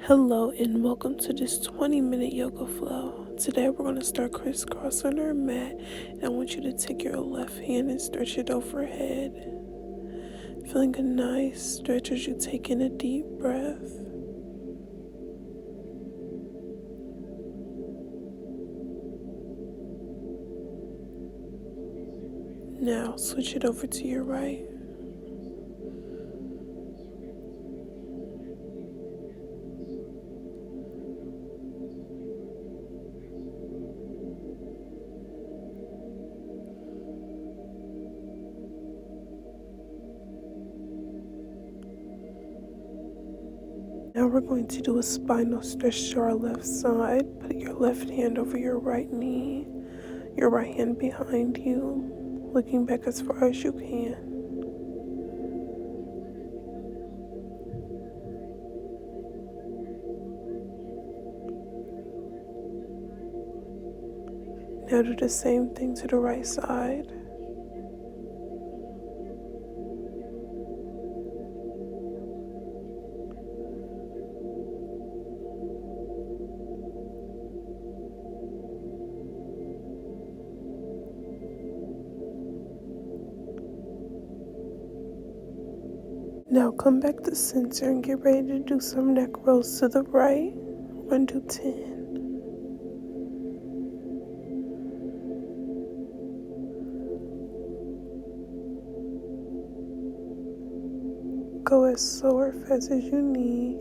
Hello and welcome to this 20-minute yoga flow. Today we're going to start crisscrossing our mat, and I want you to take your left hand and stretch it overhead. Feeling a nice stretch as you take in a deep breath. Now switch it over to your right. Now we're going to do a spinal stretch to our left side. Put your left hand over your right knee, your right hand behind you, looking back as far as you can. Now do the same thing to the right side. Now come back to center and get ready to do some neck rolls to the right. 1 to 10. Go as slow or fast as you need.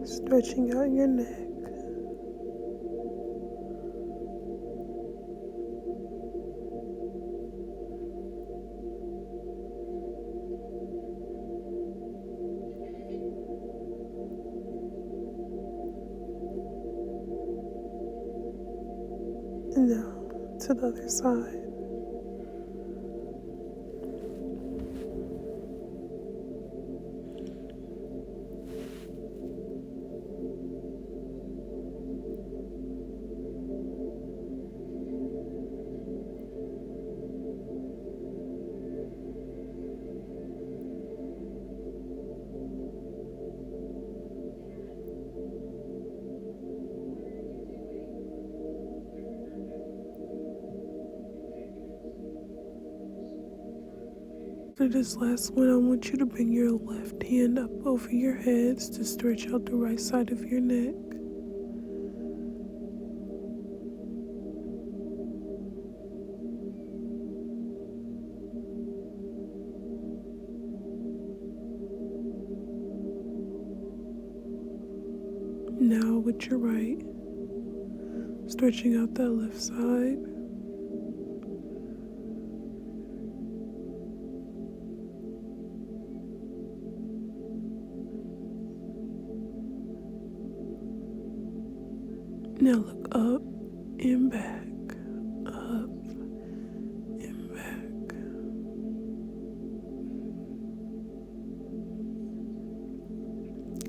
Stretching out your neck. And now to the other side. For this last one, I want you to bring your left hand up over your heads to stretch out the right side of your neck. Now with your right, stretching out that left side. Now look up and back, up and back.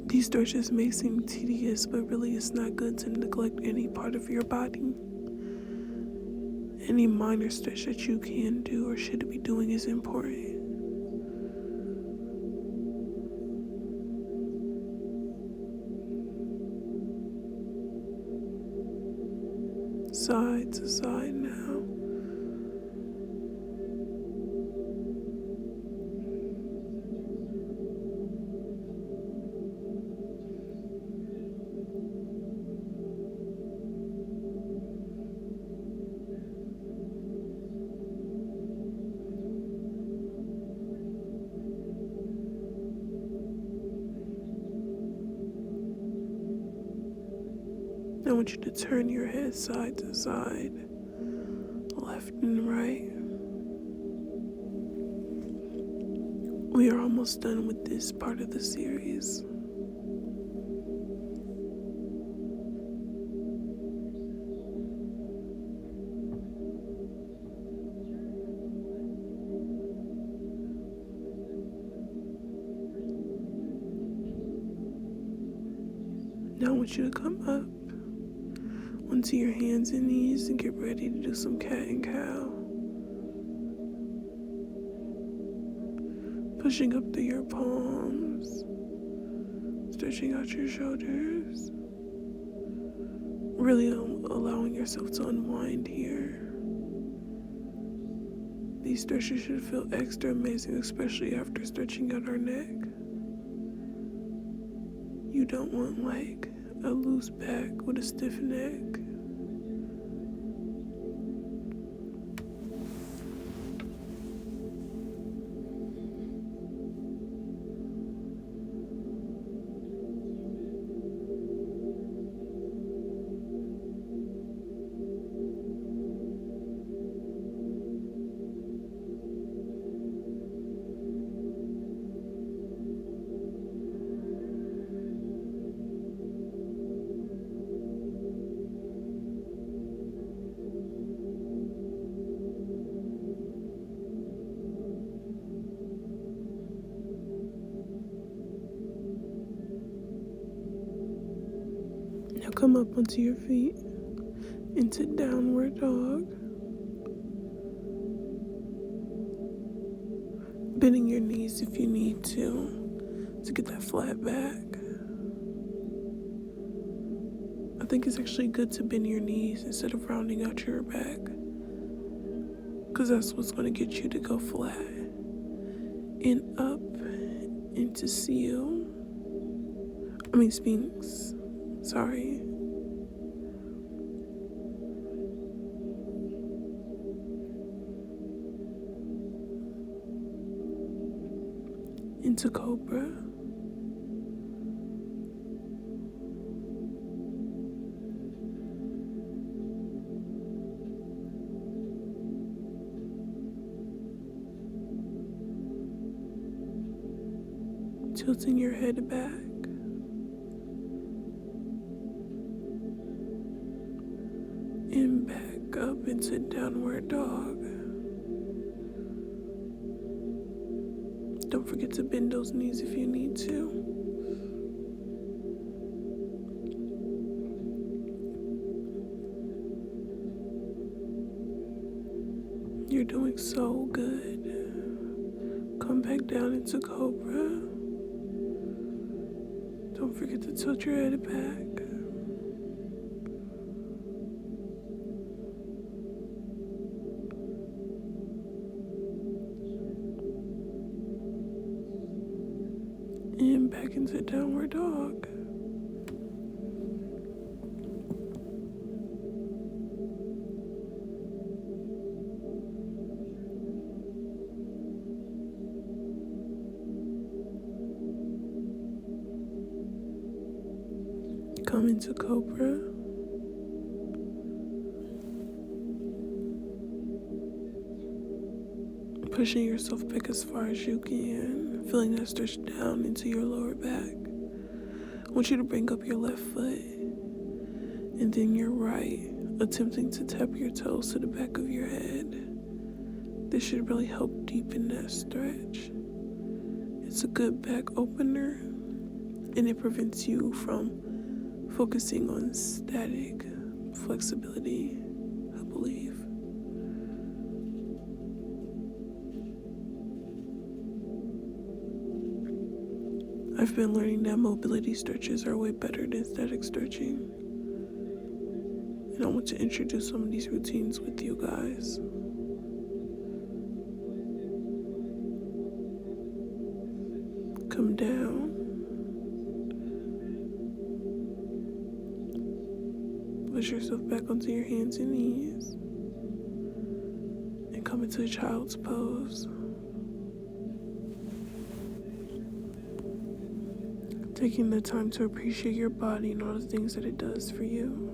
These stretches may seem tedious, but really it's not good to neglect any part of your body. Any minor stretch that you can do or should be doing is important. Side to side now. I want you to turn your head side to side, left and right. We are almost done with this part of the series. Now I want you to come up onto your hands and knees and get ready to do some cat and cow. pushing up through your palms, stretching out your shoulders, really allowing yourself to unwind here. These stretches should feel extra amazing, especially after stretching out our neck. You don't want like a loose back with a stiff neck. Now come up onto your feet into downward dog. Bending your knees if you need to get that flat back. I think it's actually good to bend your knees instead of rounding out your back, because that's what's going to get you to go flat and up into Sphinx. Sorry. Into cobra. Tilting your head back. And back up into downward dog. Don't forget to bend those knees if you need to. You're doing so good. Come back down into cobra. Don't forget to tilt your head back. And back into downward dog. Come into cobra. Pushing yourself back as far as you can, feeling that stretch down into your lower back. I want you to bring up your left foot and then your right, attempting to tap your toes to the back of your head. This should really help deepen that stretch. It's a good back opener, and it prevents you from focusing on static flexibility, I believe. I've been learning that mobility stretches are way better than static stretching. And I want to introduce some of these routines with you guys. Come down. Push yourself back onto your hands and knees. And come into a child's pose. Taking the time to appreciate your body and all the things that it does for you.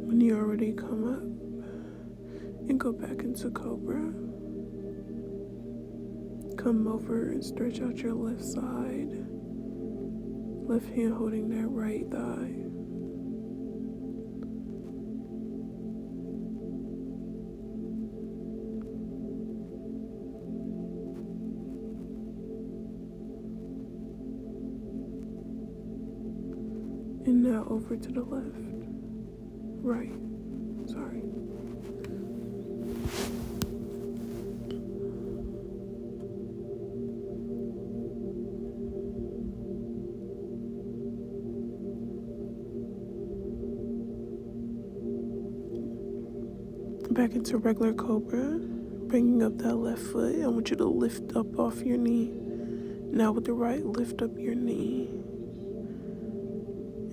When you already come up and go back into cobra, come over and stretch out your left side Left hand holding that right thigh. And now over to the left. Right. Sorry. Back into regular cobra. Bringing up that left foot. I want you to lift up off your knee. Now with the right, lift up your knee.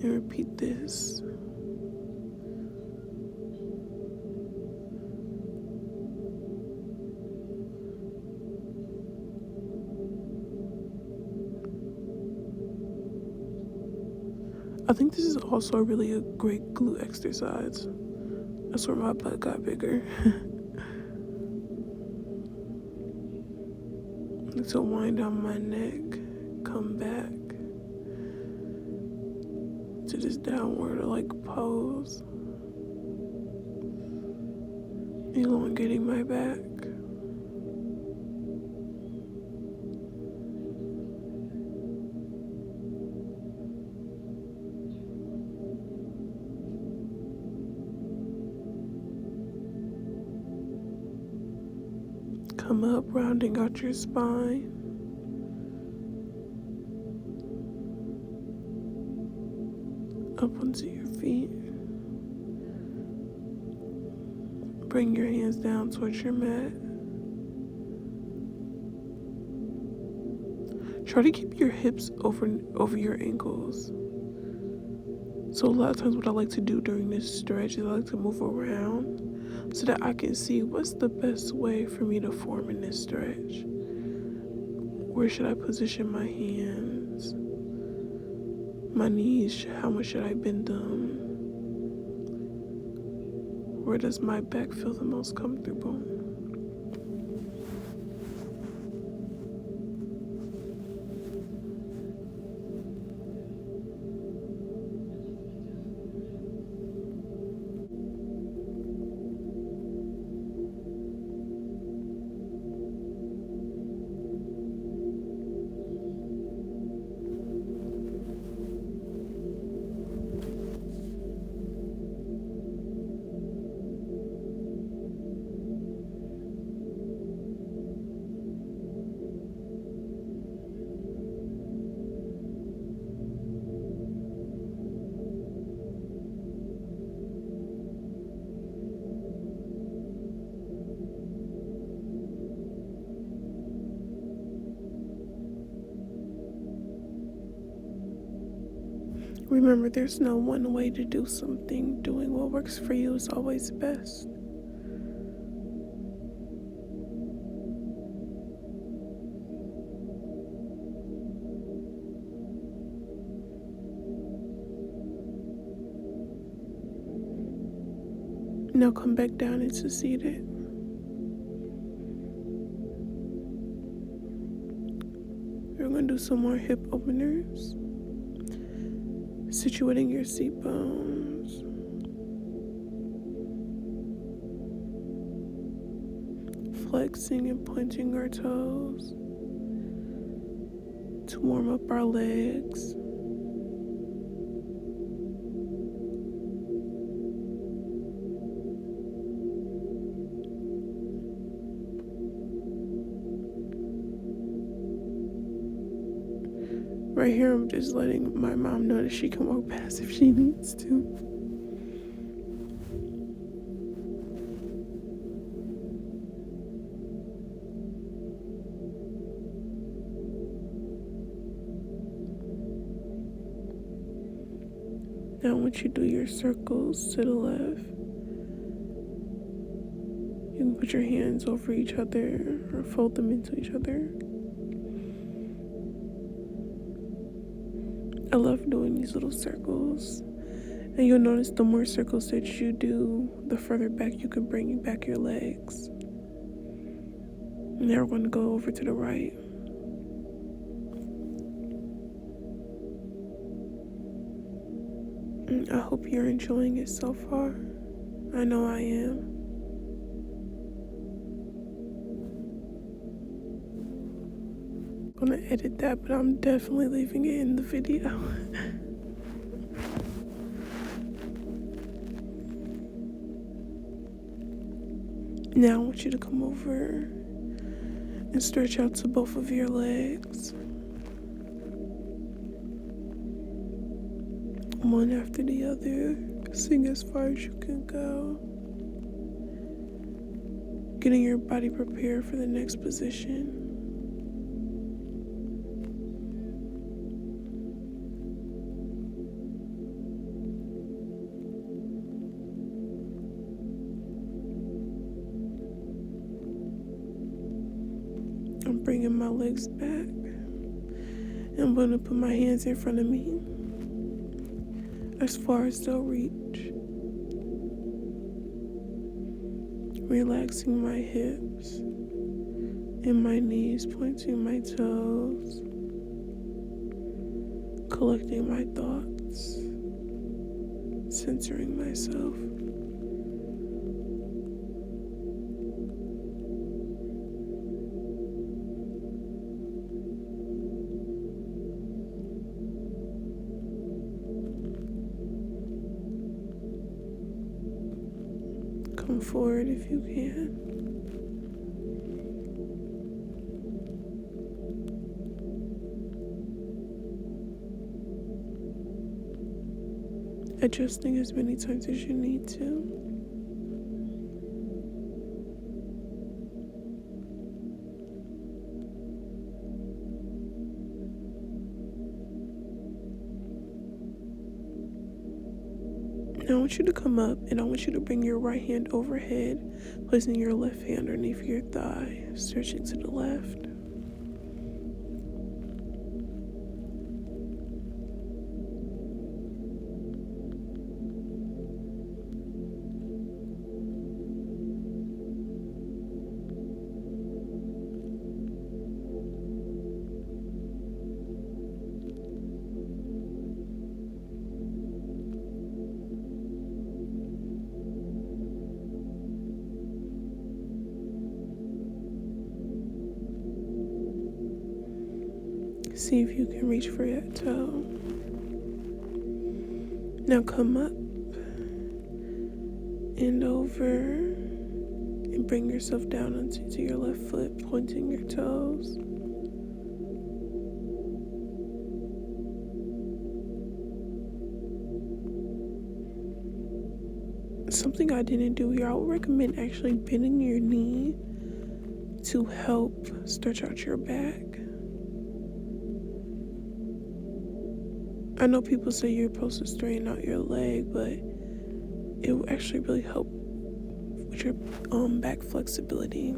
And repeat this. I think this is also really a great glute exercise. That's where my butt got bigger. So wind down my neck, come back to this downward like pose, elongating my back. Come up, rounding out your spine. Up onto your feet. Bring your hands down towards your mat. Try to keep your hips over your ankles. So a lot of times what I like to do during this stretch is I like to move around so that I can see what's the best way for me to form in this stretch. Where should I position my hands? My knees, how much should I bend them? Where does my back feel the most comfortable? Remember, there's no one way to do something. Doing what works for you is always best. Now come back down into seated. We're going to do some more hip openers. Situating your seat bones. Flexing and pointing our toes to warm up our legs. Right here, I'm just letting my mom know that she can walk past if she needs to. Now, once you do your circles to the left, you can put your hands over each other or fold them into each other. I love doing these little circles, and you'll notice the more circles that you do, the further back you can bring back your legs. Now we're going to go over to the right. I hope you're enjoying it so far. I know I am. I'm gonna edit that, but I'm definitely leaving it in the video. Now I want you to come over and stretch out to both of your legs. One after the other. Sing as far as you can go. Getting your body prepared for the next position. I'm bringing my legs back. I'm going to put my hands in front of me as far as they'll reach. Relaxing my hips and my knees, pointing my toes, collecting my thoughts, centering myself. Come forward if you can. Adjusting as many times as you need to. Now I want you to come up and I want you to bring your right hand overhead, placing your left hand underneath your thigh, stretching to the left. See if you can reach for your toe. Now come up and over and bring yourself down onto your left foot, pointing your toes. Something I didn't do here, I would recommend actually bending your knee to help stretch out your back. I know people say you're supposed to straighten out your leg, but it will actually really help with your back flexibility.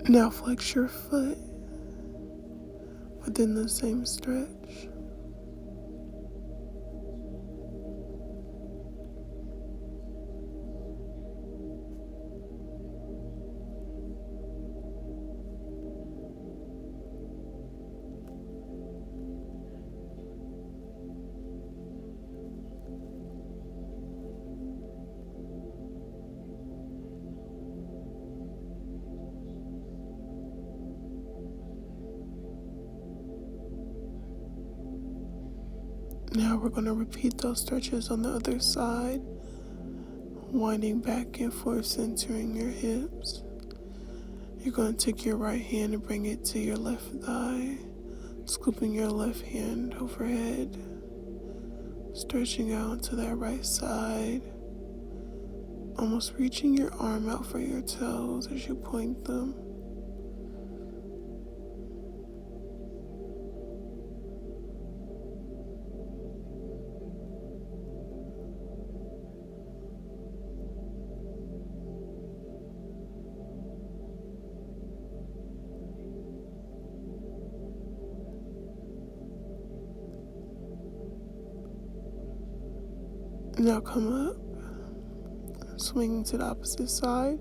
Now flex your foot within the same stretch. Now we're going to repeat those stretches on the other side, winding back and forth, centering your hips. You're going to take your right hand and bring it to your left thigh, scooping your left hand overhead, stretching out to that right side, almost reaching your arm out for your toes as you point them. Now come up swinging to the opposite side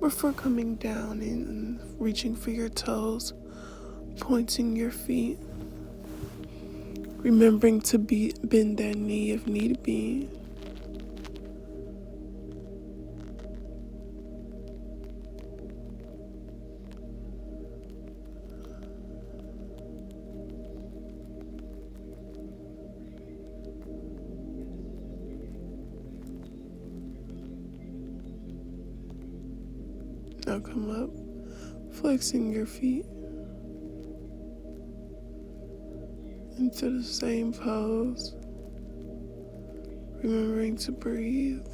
before coming down and reaching for your toes, pointing your feet, remembering to bend that knee if need be. Now come up, flexing your feet into the same pose, remembering to breathe.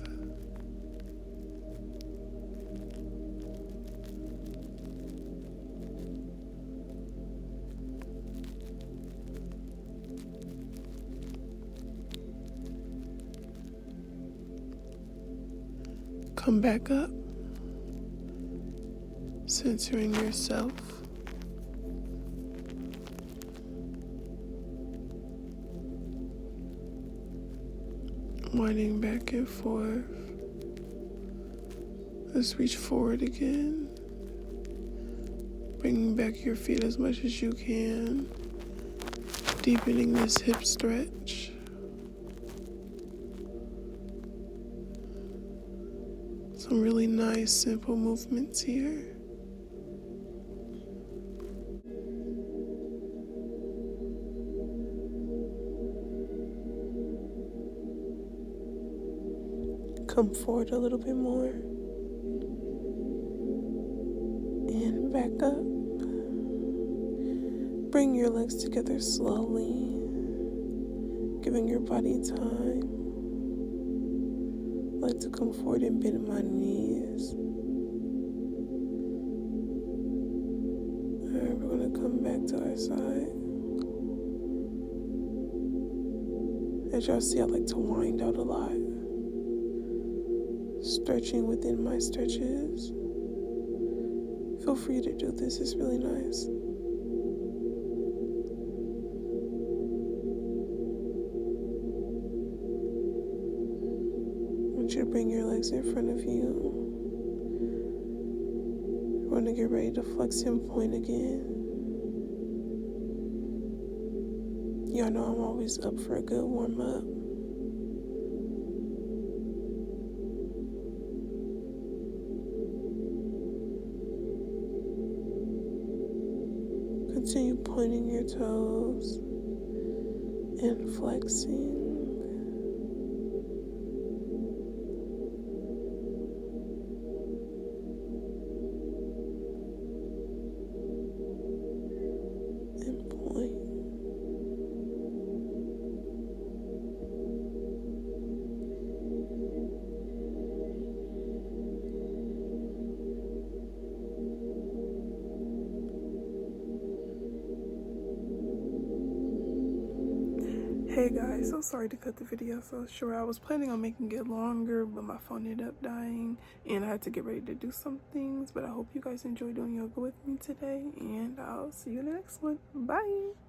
Come back up, centering yourself. Winding back and forth. Let's reach forward again. Bringing back your feet as much as you can. Deepening this hip stretch. Some really nice, simple movements here. Come forward a little bit more. And back up. Bring your legs together slowly, giving your body time. I like to come forward and bend my knees. Alright, we're going to come back to our side. As y'all see, I like to wind out a lot. Stretching within my stretches. Feel free to do this, it's really nice. I want you to bring your legs in front of you. We're going to get ready to flex and point again. Y'all know I'm always up for a good warm-up. Continue pointing your toes and flexing. And point. Hey guys, so sorry to cut the video so short. I was planning on making it longer, but my phone ended up dying and I had to get ready to do some things. But I hope you guys enjoyed doing yoga with me today, and I'll see you in the next one. Bye!